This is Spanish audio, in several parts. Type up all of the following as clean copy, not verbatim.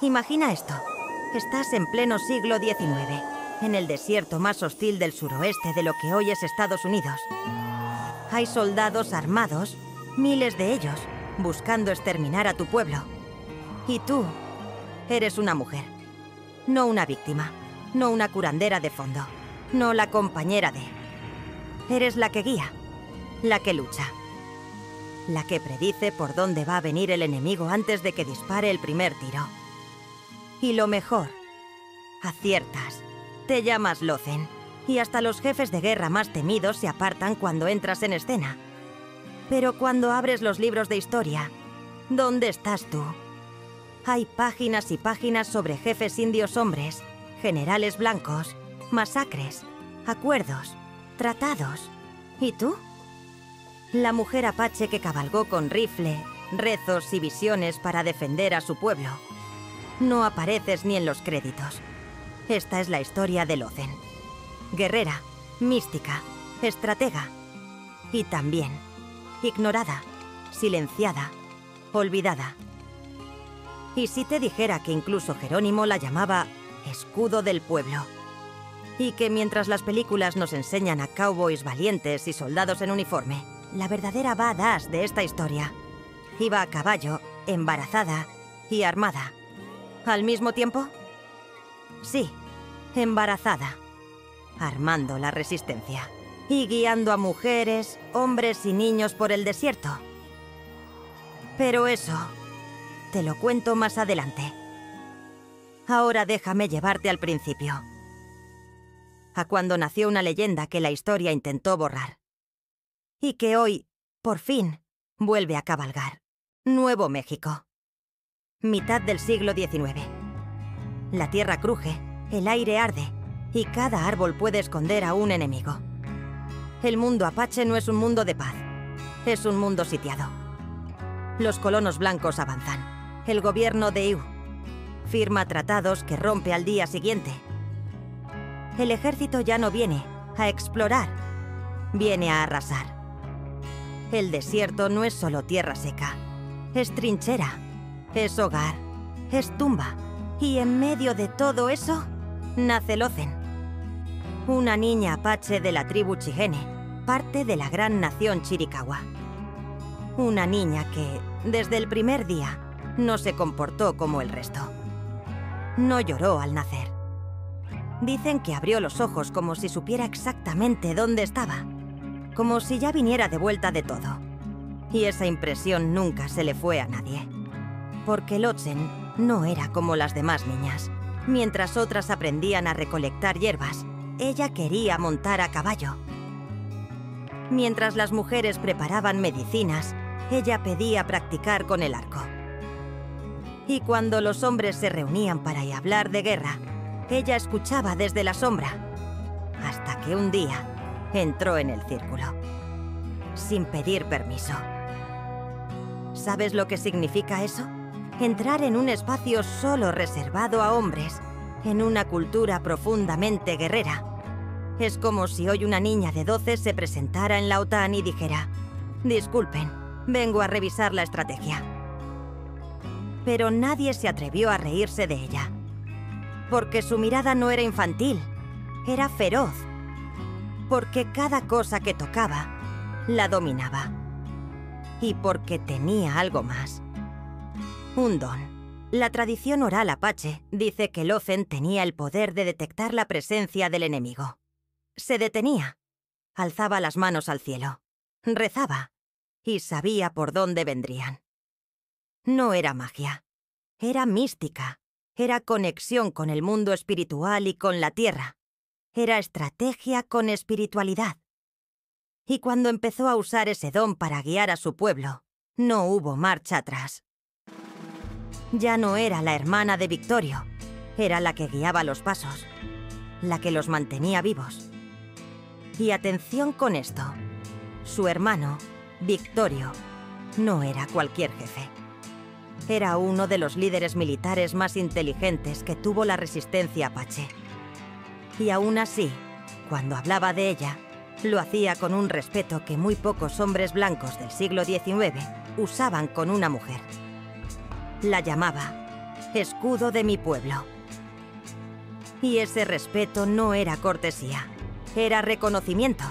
Imagina esto. Estás en pleno siglo XIX, en el desierto más hostil del suroeste de lo que hoy es Estados Unidos. Hay soldados armados, miles de ellos, buscando exterminar a tu pueblo. Y tú eres una mujer. No una víctima, no una curandera de fondo, no la compañera de... Eres la que guía, la que lucha, la que predice por dónde va a venir el enemigo antes de que dispare el primer tiro. Y lo mejor, aciertas. Te llamas Lothen, y hasta los jefes de guerra más temidos se apartan cuando entras en escena. Pero cuando abres los libros de historia, ¿dónde estás tú? Hay páginas y páginas sobre jefes indios hombres, generales blancos, masacres, acuerdos, tratados. ¿Y tú? La mujer apache que cabalgó con rifle, rezos y visiones para defender a su pueblo. No apareces ni en los créditos. Esta es la historia de Lothen. Guerrera, mística, estratega. Y también ignorada, silenciada, olvidada. ¿Y si te dijera que incluso Jerónimo la llamaba escudo del pueblo? Y que mientras las películas nos enseñan a cowboys valientes y soldados en uniforme, la verdadera badass de esta historia iba a caballo, embarazada y armada. ¿Al mismo tiempo? Sí, embarazada, armando la resistencia y guiando a mujeres, hombres y niños por el desierto. Pero eso te lo cuento más adelante. Ahora déjame llevarte al principio, a cuando nació una leyenda que la historia intentó borrar y que hoy, por fin, vuelve a cabalgar. Nuevo México. Mitad del siglo XIX. La tierra cruje, el aire arde, y cada árbol puede esconder a un enemigo. El mundo apache no es un mundo de paz, es un mundo sitiado. Los colonos blancos avanzan. El gobierno de Iu firma tratados que rompe al día siguiente. El ejército ya no viene a explorar, viene a arrasar. El desierto no es solo tierra seca, es trinchera, es hogar, es tumba. Y en medio de todo eso, nace Lothen. Una niña apache de la tribu Chihene, parte de la gran nación Chiricahua. Una niña que, desde el primer día, no se comportó como el resto. No lloró al nacer. Dicen que abrió los ojos como si supiera exactamente dónde estaba, como si ya viniera de vuelta de todo. Y esa impresión nunca se le fue a nadie. Porque Lothen no era como las demás niñas. Mientras otras aprendían a recolectar hierbas, ella quería montar a caballo. Mientras las mujeres preparaban medicinas, ella pedía practicar con el arco. Y cuando los hombres se reunían para hablar de guerra, ella escuchaba desde la sombra, hasta que un día entró en el círculo, sin pedir permiso. ¿Sabes lo que significa eso? Entrar en un espacio solo reservado a hombres, en una cultura profundamente guerrera. Es como si hoy una niña de 12 se presentara en la OTAN y dijera: disculpen, vengo a revisar la estrategia. Pero nadie se atrevió a reírse de ella, porque su mirada no era infantil, era feroz, porque cada cosa que tocaba la dominaba, y porque tenía algo más. Un don. La tradición oral apache dice que Lothen tenía el poder de detectar la presencia del enemigo. Se detenía, alzaba las manos al cielo, rezaba y sabía por dónde vendrían. No era magia, era mística, era conexión con el mundo espiritual y con la tierra, era estrategia con espiritualidad. Y cuando empezó a usar ese don para guiar a su pueblo, no hubo marcha atrás. Ya no era la hermana de Victorio, era la que guiaba los pasos, la que los mantenía vivos. Y atención con esto, su hermano, Victorio, no era cualquier jefe. Era uno de los líderes militares más inteligentes que tuvo la resistencia apache. Y aún así, cuando hablaba de ella, lo hacía con un respeto que muy pocos hombres blancos del siglo XIX usaban con una mujer. La llamaba escudo de mi pueblo. Y ese respeto no era cortesía, era reconocimiento.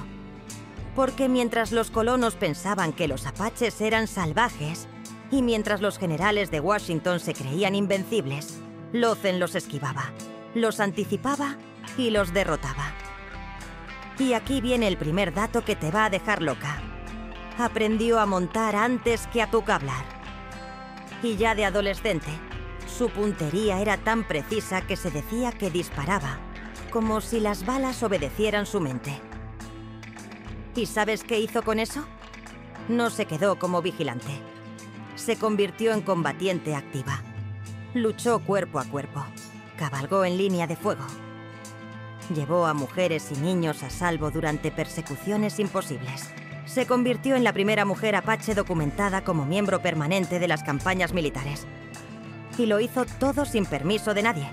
Porque mientras los colonos pensaban que los apaches eran salvajes, y mientras los generales de Washington se creían invencibles, Lawson los esquivaba, los anticipaba y los derrotaba. Y aquí viene el primer dato que te va a dejar loca. Aprendió a montar antes que a tucablar. Y ya de adolescente, su puntería era tan precisa que se decía que disparaba, como si las balas obedecieran su mente. ¿Y sabes qué hizo con eso? No se quedó como vigilante. Se convirtió en combatiente activa. Luchó cuerpo a cuerpo. Cabalgó en línea de fuego. Llevó a mujeres y niños a salvo durante persecuciones imposibles. Se convirtió en la primera mujer apache documentada como miembro permanente de las campañas militares. Y lo hizo todo sin permiso de nadie.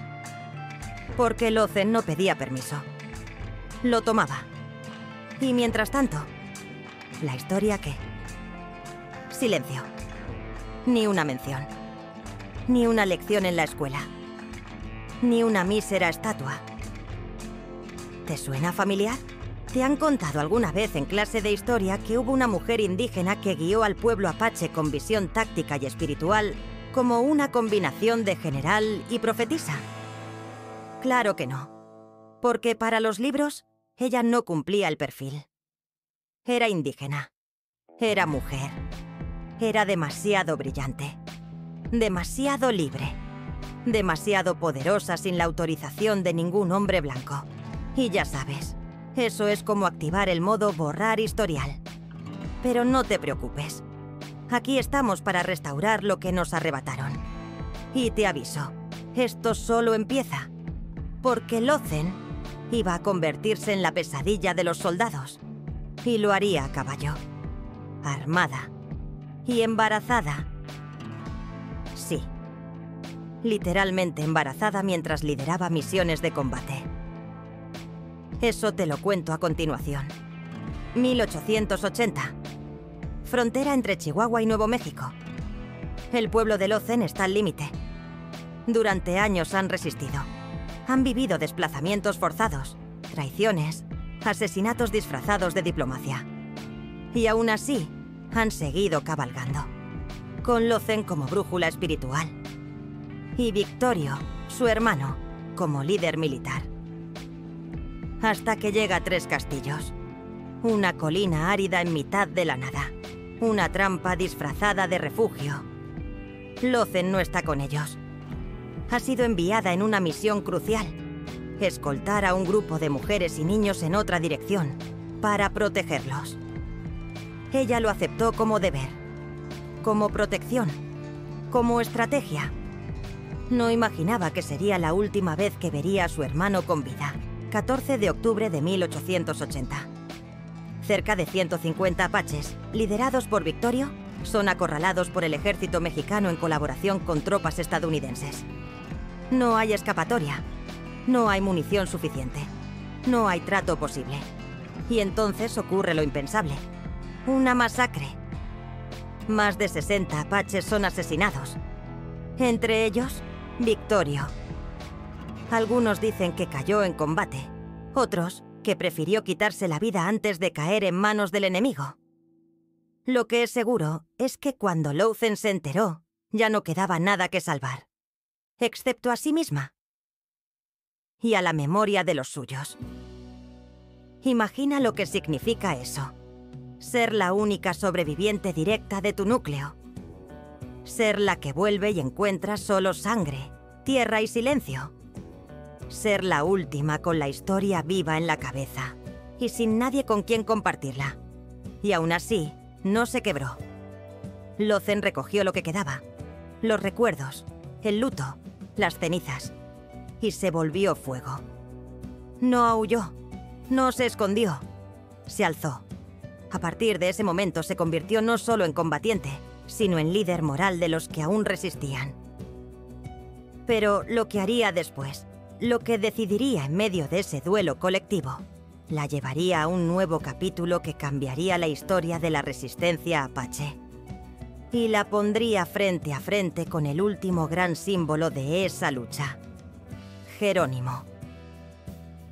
Porque Lawson no pedía permiso. Lo tomaba. Y mientras tanto, ¿la historia qué? Silencio. Ni una mención. Ni una lección en la escuela. Ni una mísera estatua. ¿Te suena familiar? ¿Te han contado alguna vez en clase de historia que hubo una mujer indígena que guió al pueblo apache con visión táctica y espiritual como una combinación de general y profetisa? Claro que no. Porque para los libros, ella no cumplía el perfil. Era indígena. Era mujer. Era demasiado brillante. Demasiado libre. Demasiado poderosa sin la autorización de ningún hombre blanco. Y ya sabes, eso es como activar el modo borrar historial. Pero no te preocupes. Aquí estamos para restaurar lo que nos arrebataron. Y te aviso, esto solo empieza. Porque Lawson iba a convertirse en la pesadilla de los soldados. Y lo haría a caballo. Armada. Y embarazada. Sí. Literalmente embarazada mientras lideraba misiones de combate. Eso te lo cuento a continuación. 1880. Frontera entre Chihuahua y Nuevo México. El pueblo de Lawson está al límite. Durante años han resistido. Han vivido desplazamientos forzados, traiciones, asesinatos disfrazados de diplomacia. Y aún así, han seguido cabalgando. Con Lawson como brújula espiritual. Y Victorio, su hermano, como líder militar. Hasta que llega a Tres Castillos. Una colina árida en mitad de la nada. Una trampa disfrazada de refugio. Lawson no está con ellos. Ha sido enviada en una misión crucial. Escoltar a un grupo de mujeres y niños en otra dirección, para protegerlos. Ella lo aceptó como deber. Como protección. Como estrategia. No imaginaba que sería la última vez que vería a su hermano con vida. 14 de octubre de 1880. Cerca de 150 apaches, liderados por Victorio, son acorralados por el ejército mexicano en colaboración con tropas estadounidenses. No hay escapatoria. No hay munición suficiente. No hay trato posible. Y entonces ocurre lo impensable. Una masacre. Más de 60 apaches son asesinados. Entre ellos, Victorio. Algunos dicen que cayó en combate. Otros, que prefirió quitarse la vida antes de caer en manos del enemigo. Lo que es seguro es que cuando Lawson se enteró, ya no quedaba nada que salvar. Excepto a sí misma. Y a la memoria de los suyos. Imagina lo que significa eso. Ser la única sobreviviente directa de tu núcleo. Ser la que vuelve y encuentra solo sangre, tierra y silencio. Ser la última con la historia viva en la cabeza y sin nadie con quien compartirla. Y aún así, no se quebró. Lawson recogió lo que quedaba, los recuerdos, el luto, las cenizas, y se volvió fuego. No aulló, no se escondió, se alzó. A partir de ese momento se convirtió no solo en combatiente, sino en líder moral de los que aún resistían. Pero lo que haría después, lo que decidiría en medio de ese duelo colectivo, la llevaría a un nuevo capítulo que cambiaría la historia de la resistencia apache. y la pondría frente a frente con el último gran símbolo de esa lucha, Jerónimo.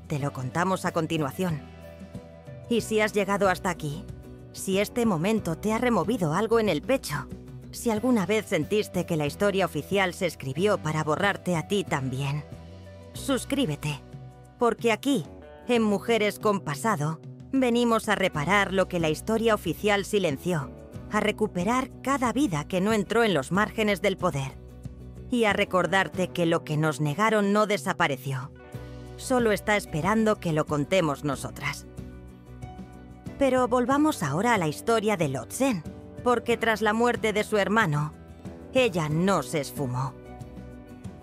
Te lo contamos a continuación. Y si has llegado hasta aquí, si este momento te ha removido algo en el pecho, si alguna vez sentiste que la historia oficial se escribió para borrarte a ti también, suscríbete, porque aquí, en Mujeres con Pasado, venimos a reparar lo que la historia oficial silenció, a recuperar cada vida que no entró en los márgenes del poder, y a recordarte que lo que nos negaron no desapareció, solo está esperando que lo contemos nosotras. Pero volvamos ahora a la historia de Lotzen, porque tras la muerte de su hermano, ella no se esfumó.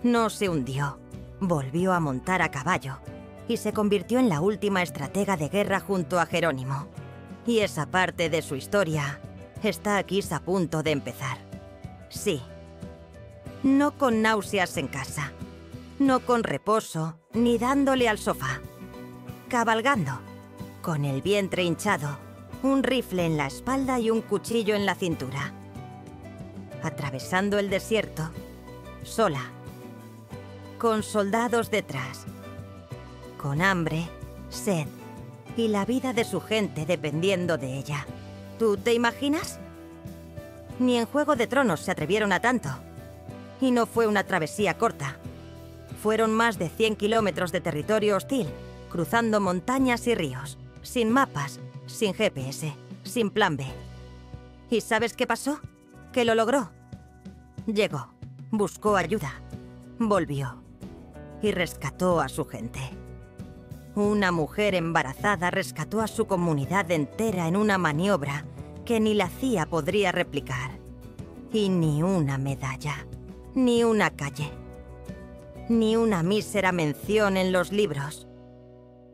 No se hundió, volvió a montar a caballo y se convirtió en la última estratega de guerra junto a Jerónimo. Y esa parte de su historia está aquí a punto de empezar. Sí, no con náuseas en casa, no con reposo ni dándole al sofá, cabalgando, con el vientre hinchado, un rifle en la espalda y un cuchillo en la cintura. Atravesando el desierto, sola, con soldados detrás, con hambre, sed y la vida de su gente dependiendo de ella. ¿Tú te imaginas? Ni en Juego de Tronos se atrevieron a tanto. Y no fue una travesía corta. Fueron más de 100 kilómetros de territorio hostil, cruzando montañas y ríos, sin mapas, sin GPS, sin plan B. ¿Y sabes qué pasó? Que lo logró. Llegó, buscó ayuda, volvió y rescató a su gente. Una mujer embarazada rescató a su comunidad entera en una maniobra que ni la CIA podría replicar. Y ni una medalla, ni una calle, ni una mísera mención en los libros.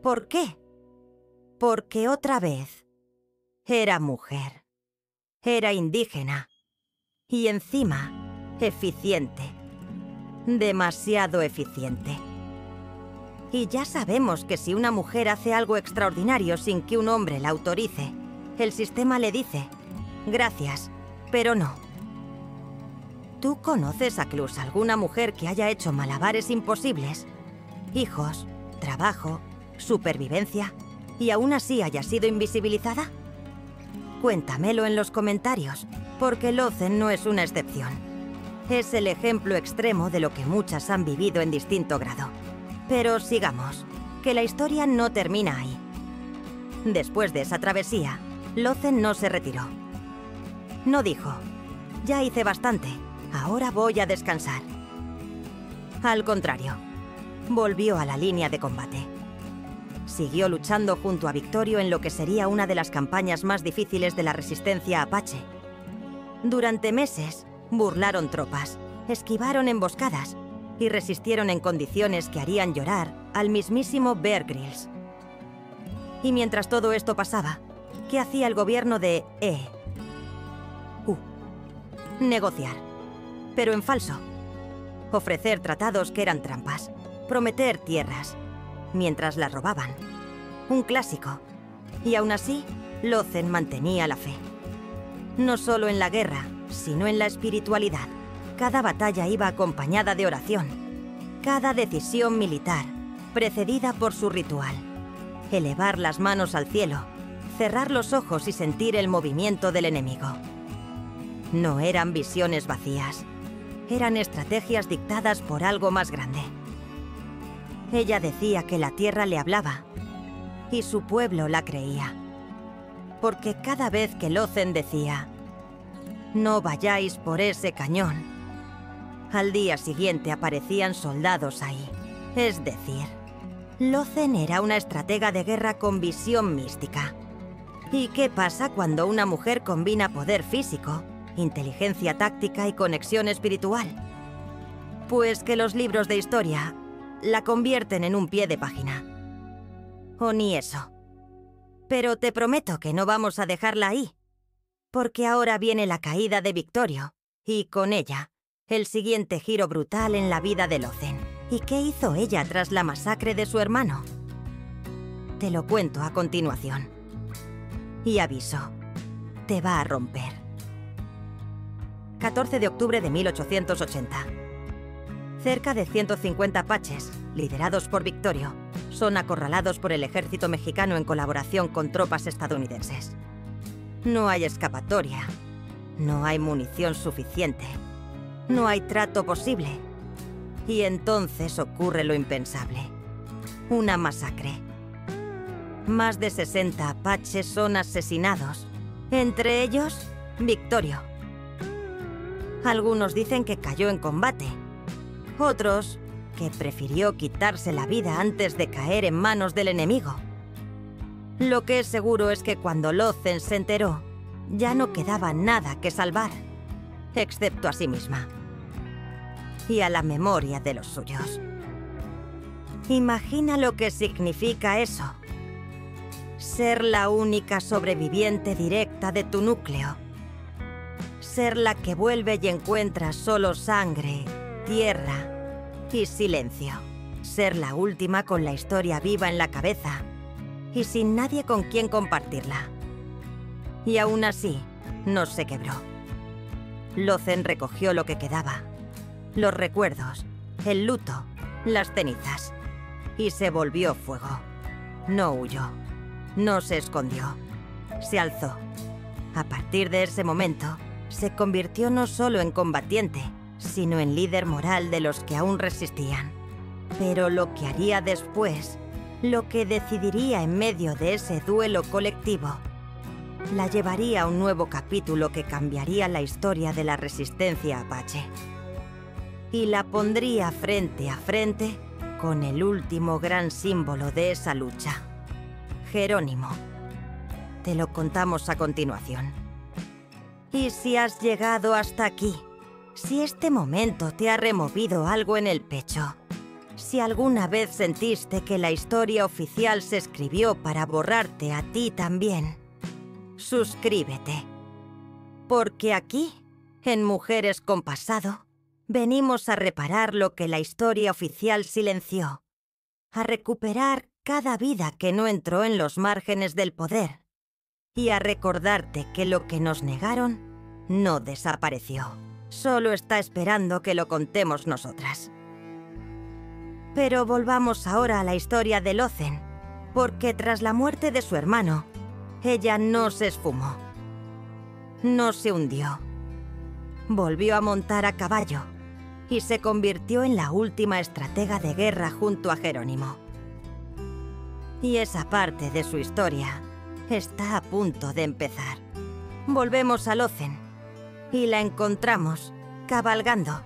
¿Por qué? Porque otra vez era mujer, era indígena y encima eficiente, demasiado eficiente. Y ya sabemos que si una mujer hace algo extraordinario sin que un hombre la autorice, el sistema le dice, gracias, pero no. ¿Tú conoces a Clus alguna mujer que haya hecho malabares imposibles? Hijos, trabajo, supervivencia, y aún así haya sido invisibilizada? Cuéntamelo en los comentarios, porque Lotzen no es una excepción. Es el ejemplo extremo de lo que muchas han vivido en distinto grado. Pero sigamos, que la historia no termina ahí. Después de esa travesía, Lotzen no se retiró. No dijo, ya hice bastante, ahora voy a descansar. Al contrario, volvió a la línea de combate. Siguió luchando junto a Victorio en lo que sería una de las campañas más difíciles de la resistencia apache. Durante meses, burlaron tropas, esquivaron emboscadas y resistieron en condiciones que harían llorar al mismísimo Bear Grylls. Y mientras todo esto pasaba, ¿qué hacía el gobierno de negociar, pero en falso. Ofrecer tratados que eran trampas, prometer tierras, mientras las robaban. Un clásico. Y aún así, Lotzen mantenía la fe. No solo en la guerra, sino en la espiritualidad. Cada batalla iba acompañada de oración. Cada decisión militar, precedida por su ritual. Elevar las manos al cielo, cerrar los ojos y sentir el movimiento del enemigo. No eran visiones vacías. Eran estrategias dictadas por algo más grande. Ella decía que la tierra le hablaba, y su pueblo la creía. Porque cada vez que Lotzen decía, no vayáis por ese cañón, al día siguiente aparecían soldados ahí. Es decir, Lotzen era una estratega de guerra con visión mística. ¿Y qué pasa cuando una mujer combina poder físico, inteligencia táctica y conexión espiritual? Pues que los libros de historia la convierten en un pie de página. O ni eso. Pero te prometo que no vamos a dejarla ahí, porque ahora viene la caída de Victorio, y con ella, el siguiente giro brutal en la vida de Lotzen. ¿Y qué hizo ella tras la masacre de su hermano? Te lo cuento a continuación. Y aviso, te va a romper. 14 de octubre de 1880. Cerca de 150 apaches, liderados por Victorio, son acorralados por el ejército mexicano en colaboración con tropas estadounidenses. No hay escapatoria, no hay munición suficiente, no hay trato posible. Y entonces ocurre lo impensable: una masacre. Más de 60 apaches son asesinados, entre ellos Victorio. Algunos dicen que cayó en combate, otros que prefirió quitarse la vida antes de caer en manos del enemigo. Lo que es seguro es que cuando Lozen se enteró, ya no quedaba nada que salvar, excepto a sí misma y a la memoria de los suyos. Imagina lo que significa eso: ser la única sobreviviente directa de tu núcleo. Ser la que vuelve y encuentra solo sangre, tierra y silencio. Ser la última con la historia viva en la cabeza y sin nadie con quien compartirla. Y aún así, no se quebró. Lozen recogió lo que quedaba: los recuerdos, el luto, las cenizas, y se volvió fuego. No huyó, no se escondió, se alzó. A partir de ese momento, se convirtió no solo en combatiente, sino en líder moral de los que aún resistían. Pero lo que haría después, lo que decidiría en medio de ese duelo colectivo, la llevaría a un nuevo capítulo que cambiaría la historia de la resistencia apache. Y la pondría frente a frente con el último gran símbolo de esa lucha: Jerónimo. Te lo contamos a continuación. Y si has llegado hasta aquí, si este momento te ha removido algo en el pecho, si alguna vez sentiste que la historia oficial se escribió para borrarte a ti también, suscríbete. Porque aquí, en Mujeres con Pasado, venimos a reparar lo que la historia oficial silenció, a recuperar cada vida que no entró en los márgenes del poder y a recordarte que lo que nos negaron no desapareció. Solo está esperando que lo contemos nosotras. Pero volvamos ahora a la historia de Lozen, porque tras la muerte de su hermano, ella no se esfumó, no se hundió. Volvió a montar a caballo y se convirtió en la última estratega de guerra junto a Jerónimo. Y esa parte de su historia está a punto de empezar. Volvemos a Lozen y la encontramos cabalgando.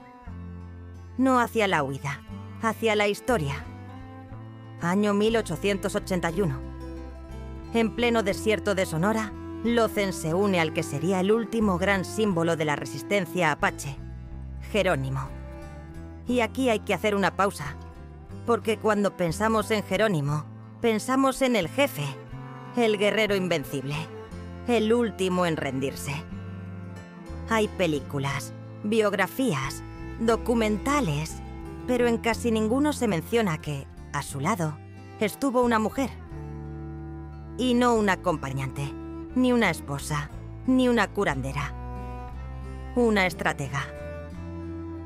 No hacia la huida, hacia la historia. Año 1881. En pleno desierto de Sonora, Lozen se une al que sería el último gran símbolo de la resistencia apache, Jerónimo. Y aquí hay que hacer una pausa, porque cuando pensamos en Jerónimo, pensamos en el jefe, el guerrero invencible, el último en rendirse. Hay películas, biografías, documentales, pero en casi ninguno se menciona que, a su lado, estuvo una mujer. Y no una acompañante, ni una esposa, ni una curandera. Una estratega.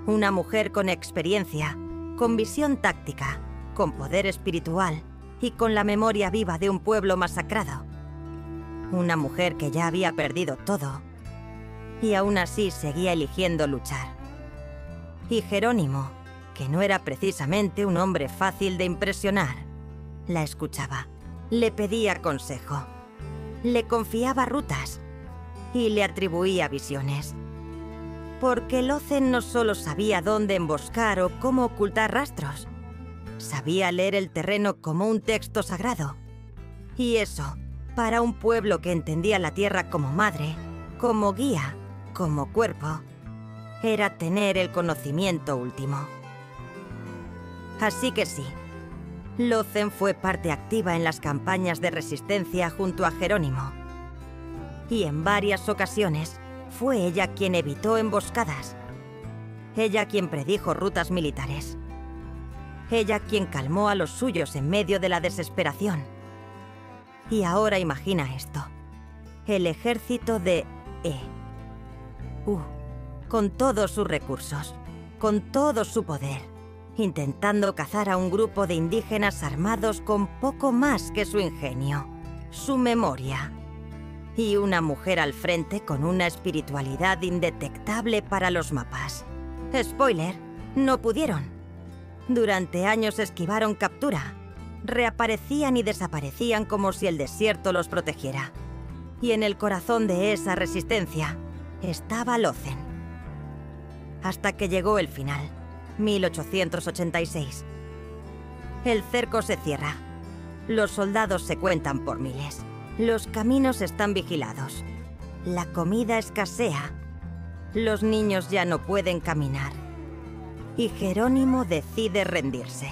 Una mujer con experiencia, con visión táctica, con poder espiritual y con la memoria viva de un pueblo masacrado. Una mujer que ya había perdido todo y aún así seguía eligiendo luchar. Y Jerónimo, que no era precisamente un hombre fácil de impresionar, la escuchaba, le pedía consejo, le confiaba rutas y le atribuía visiones. Porque Lozen no solo sabía dónde emboscar o cómo ocultar rastros, sabía leer el terreno como un texto sagrado. Y eso, para un pueblo que entendía la tierra como madre, como guía, como cuerpo, era tener el conocimiento último. Así que sí, Lozen fue parte activa en las campañas de resistencia junto a Jerónimo. Y en varias ocasiones fue ella quien evitó emboscadas. Ella quien predijo rutas militares. Ella quien calmó a los suyos en medio de la desesperación. Y ahora imagina esto: el ejército de con todos sus recursos, con todo su poder, intentando cazar a un grupo de indígenas armados con poco más que su ingenio, su memoria, y una mujer al frente con una espiritualidad indetectable para los mapas. Spoiler, no pudieron. Durante años esquivaron captura, reaparecían y desaparecían como si el desierto los protegiera. Y en el corazón de esa resistencia estaba Lothén. Hasta que llegó el final, 1886. El cerco se cierra. Los soldados se cuentan por miles. Los caminos están vigilados. La comida escasea. Los niños ya no pueden caminar. Y Jerónimo decide rendirse.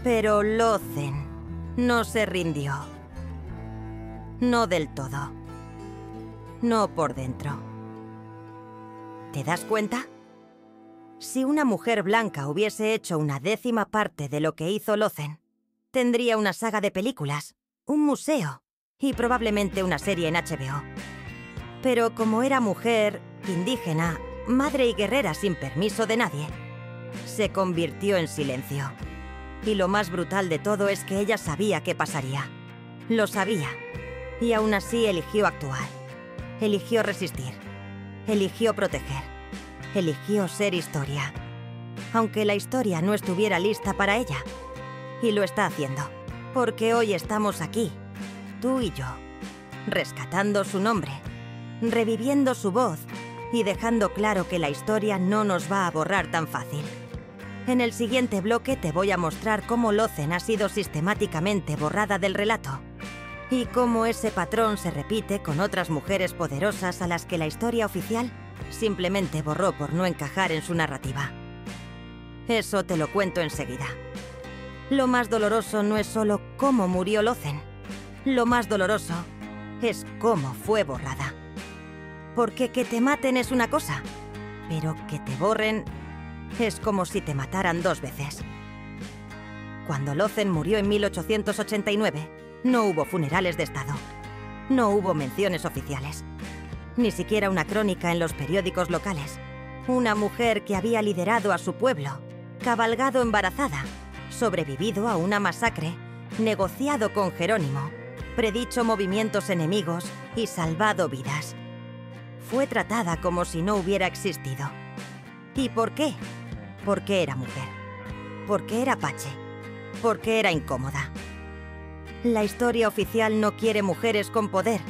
Pero Lothén no se rindió. No del todo. No por dentro. ¿Te das cuenta? Si una mujer blanca hubiese hecho una 10ª parte de lo que hizo Lothén, tendría una saga de películas, un museo y probablemente una serie en HBO. Pero como era mujer, indígena, madre y guerrera sin permiso de nadie, se convirtió en silencio. Y lo más brutal de todo es que ella sabía qué pasaría. Lo sabía. Y aún así eligió actuar. Eligió resistir. Eligió proteger. Eligió ser historia. Aunque la historia no estuviera lista para ella. Y lo está haciendo. Porque hoy estamos aquí, tú y yo, rescatando su nombre, reviviendo su voz y dejando claro que la historia no nos va a borrar tan fácil. En el siguiente bloque te voy a mostrar cómo Lothén ha sido sistemáticamente borrada del relato y cómo ese patrón se repite con otras mujeres poderosas a las que la historia oficial simplemente borró por no encajar en su narrativa. Eso te lo cuento enseguida. Lo más doloroso no es solo cómo murió Lothén. Lo más doloroso es cómo fue borrada. Porque que te maten es una cosa, pero que te borren es como si te mataran 2 veces. Cuando Lothén murió en 1889, no hubo funerales de Estado. No hubo menciones oficiales. Ni siquiera una crónica en los periódicos locales. Una mujer que había liderado a su pueblo, cabalgado embarazada, sobrevivido a una masacre, negociado con Jerónimo, predicho movimientos enemigos y salvado vidas. Fue tratada como si no hubiera existido. ¿Y por qué? Porque era mujer. Porque era pache. Porque era incómoda. La historia oficial no quiere mujeres con poder,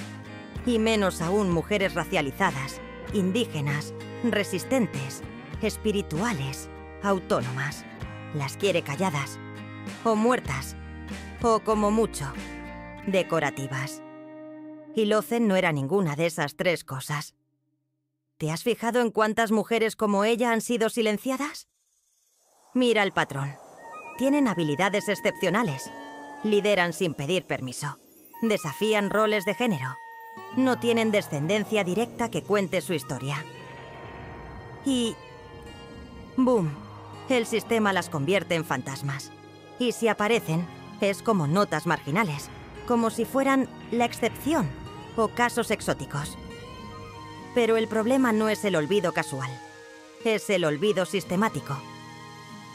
y menos aún mujeres racializadas, indígenas, resistentes, espirituales, autónomas. Las quiere calladas, o muertas, o como mucho, decorativas. Y Lothén no era ninguna de esas 3 cosas. ¿Te has fijado en cuántas mujeres como ella han sido silenciadas? Mira el patrón. Tienen habilidades excepcionales. Lideran sin pedir permiso. Desafían roles de género. No tienen descendencia directa que cuente su historia. Y... ¡boom! El sistema las convierte en fantasmas. Y si aparecen, es como notas marginales, como si fueran la excepción o casos exóticos. Pero el problema no es el olvido casual, es el olvido sistemático.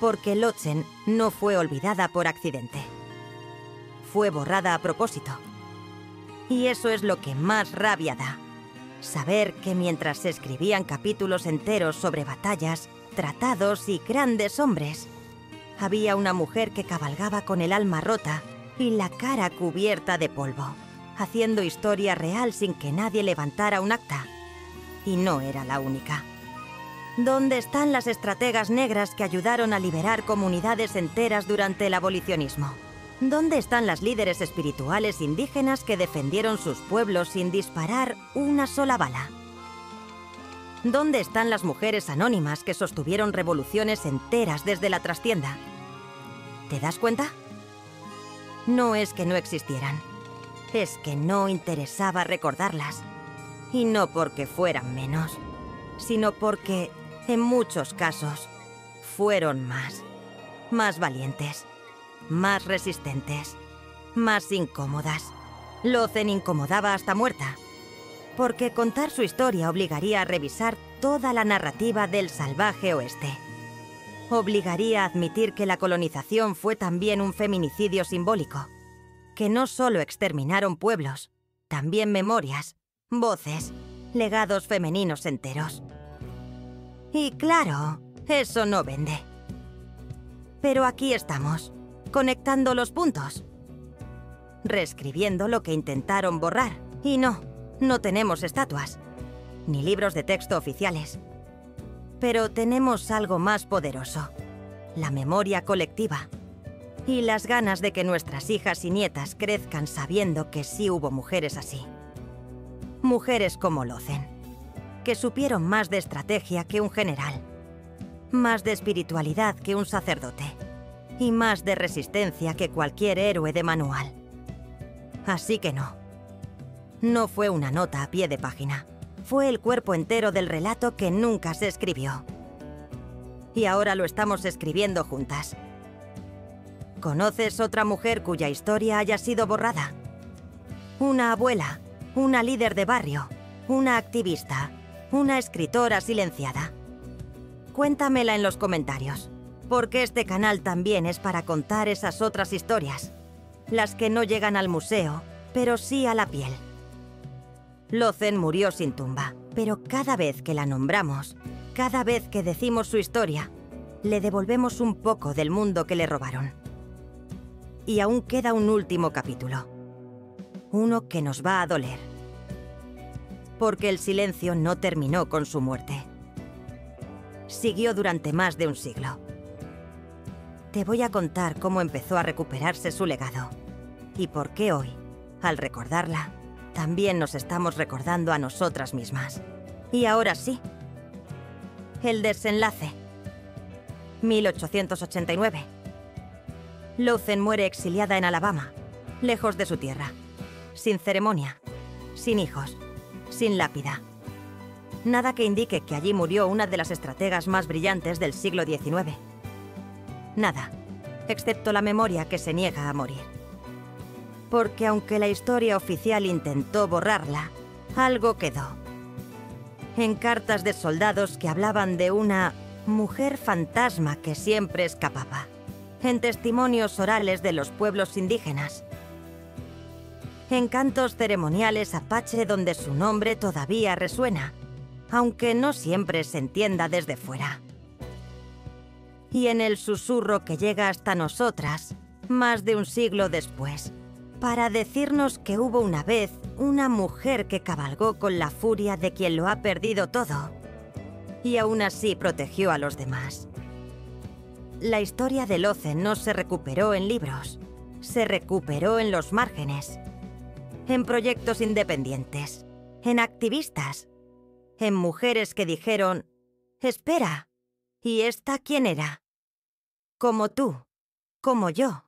Porque Lothén no fue olvidada por accidente. Fue borrada a propósito. Y eso es lo que más rabia da. Saber que mientras se escribían capítulos enteros sobre batallas, tratados y grandes hombres, había una mujer que cabalgaba con el alma rota y la cara cubierta de polvo, haciendo historia real sin que nadie levantara un acta. Y no era la única. ¿Dónde están las estrategas negras que ayudaron a liberar comunidades enteras durante el abolicionismo? ¿Dónde están las líderes espirituales indígenas que defendieron sus pueblos sin disparar una sola bala? ¿Dónde están las mujeres anónimas que sostuvieron revoluciones enteras desde la trastienda? ¿Te das cuenta? No es que no existieran, es que no interesaba recordarlas. Y no porque fueran menos, sino porque, en muchos casos, fueron más valientes, más resistentes, más incómodas. Lothén incomodaba hasta muerta. Porque contar su historia obligaría a revisar toda la narrativa del salvaje oeste. Obligaría a admitir que la colonización fue también un feminicidio simbólico, que no solo exterminaron pueblos, también memorias, voces, legados femeninos enteros. Y claro, eso no vende. Pero aquí estamos, conectando los puntos, reescribiendo lo que intentaron borrar. Y no tenemos estatuas, ni libros de texto oficiales. Pero tenemos algo más poderoso, la memoria colectiva. Y las ganas de que nuestras hijas y nietas crezcan sabiendo que sí hubo mujeres así. Mujeres como Lothén, que supieron más de estrategia que un general, más de espiritualidad que un sacerdote, y más de resistencia que cualquier héroe de manual. Así que no fue una nota a pie de página. Fue el cuerpo entero del relato que nunca se escribió. Y ahora lo estamos escribiendo juntas. ¿Conoces otra mujer cuya historia haya sido borrada? Una abuela, una líder de barrio, una activista, una escritora silenciada. Cuéntamela en los comentarios, porque este canal también es para contar esas otras historias, las que no llegan al museo, pero sí a la piel. Lothén murió sin tumba, pero cada vez que la nombramos, cada vez que decimos su historia, le devolvemos un poco del mundo que le robaron. Y aún queda un último capítulo. Uno que nos va a doler. Porque el silencio no terminó con su muerte. Siguió durante más de un siglo. Te voy a contar cómo empezó a recuperarse su legado. Y por qué hoy, al recordarla, también nos estamos recordando a nosotras mismas. Y ahora sí. El desenlace. 1889. Lothén muere exiliada en Alabama, lejos de su tierra. Sin ceremonia, sin hijos, sin lápida. Nada que indique que allí murió una de las estrategas más brillantes del siglo XIX. Nada, excepto la memoria que se niega a morir. Porque aunque la historia oficial intentó borrarla, algo quedó. En cartas de soldados que hablaban de una mujer fantasma que siempre escapaba. En testimonios orales de los pueblos indígenas. En cantos ceremoniales apache donde su nombre todavía resuena, aunque no siempre se entienda desde fuera. Y en el susurro que llega hasta nosotras, más de un siglo después, para decirnos que hubo una vez una mujer que cabalgó con la furia de quien lo ha perdido todo, y aún así protegió a los demás. La historia de Lothén no se recuperó en libros, se recuperó en los márgenes, en proyectos independientes, en activistas, en mujeres que dijeron, «Espera, ¿y esta quién era?» Como tú, como yo,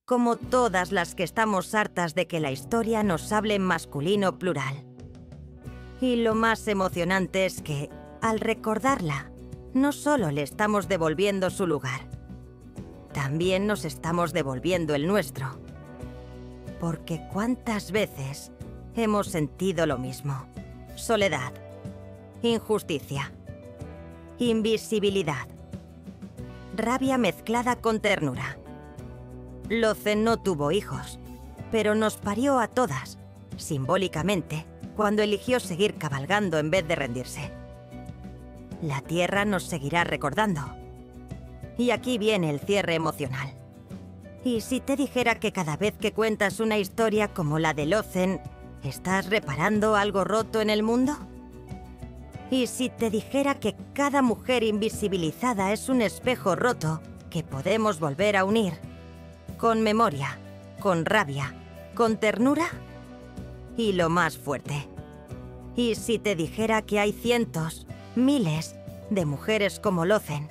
como todas las que estamos hartas de que la historia nos hable en masculino plural. Y lo más emocionante es que, al recordarla, no solo le estamos devolviendo su lugar, también nos estamos devolviendo el nuestro. Porque ¿cuántas veces hemos sentido lo mismo? Soledad, injusticia, invisibilidad, rabia mezclada con ternura. Lothén no tuvo hijos, pero nos parió a todas, simbólicamente, cuando eligió seguir cabalgando en vez de rendirse. La tierra nos seguirá recordando. Y aquí viene el cierre emocional. ¿Y si te dijera que cada vez que cuentas una historia como la de Lothén, estás reparando algo roto en el mundo? ¿Y si te dijera que cada mujer invisibilizada es un espejo roto que podemos volver a unir? Con memoria, con rabia, con ternura y lo más fuerte. ¿Y si te dijera que hay cientos, miles de mujeres como Lothén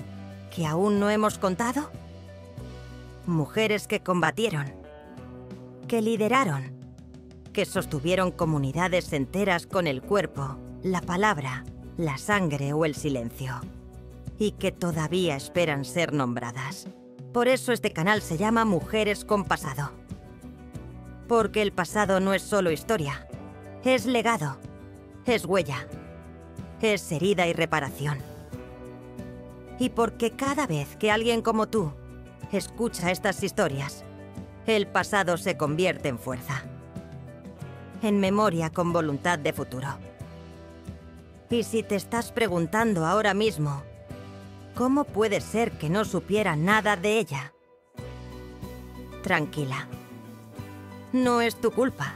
que aún no hemos contado? Mujeres que combatieron, que lideraron, que sostuvieron comunidades enteras con el cuerpo, la palabra, la sangre o el silencio, y que todavía esperan ser nombradas. Por eso este canal se llama Mujeres con Pasado. Porque el pasado no es solo historia, es legado, es huella, es herida y reparación. Y porque cada vez que alguien como tú escucha estas historias, el pasado se convierte en fuerza, en memoria con voluntad de futuro. Y si te estás preguntando ahora mismo, ¿cómo puede ser que no supiera nada de ella? Tranquila. No es tu culpa.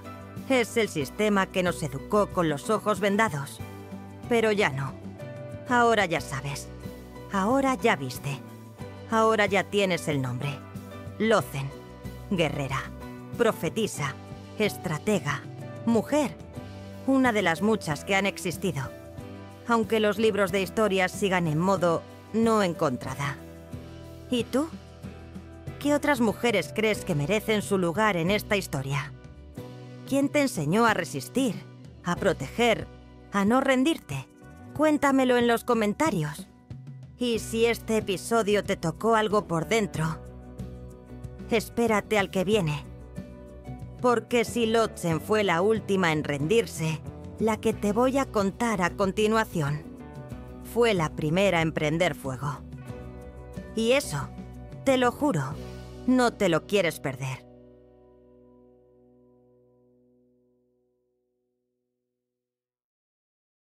Es el sistema que nos educó con los ojos vendados. Pero ya no. Ahora ya sabes. Ahora ya viste. Ahora ya tienes el nombre. Lothen. Guerrera. Profetisa. Estratega. Mujer. Una de las muchas que han existido. Aunque los libros de historias sigan en modo no encontrada. ¿Y tú? ¿Qué otras mujeres crees que merecen su lugar en esta historia? ¿Quién te enseñó a resistir, a proteger, a no rendirte? Cuéntamelo en los comentarios. Y si este episodio te tocó algo por dentro, espérate al que viene. Porque si Lotsen fue la última en rendirse, la que te voy a contar a continuación fue la primera en prender fuego. Y eso, te lo juro, no te lo quieres perder.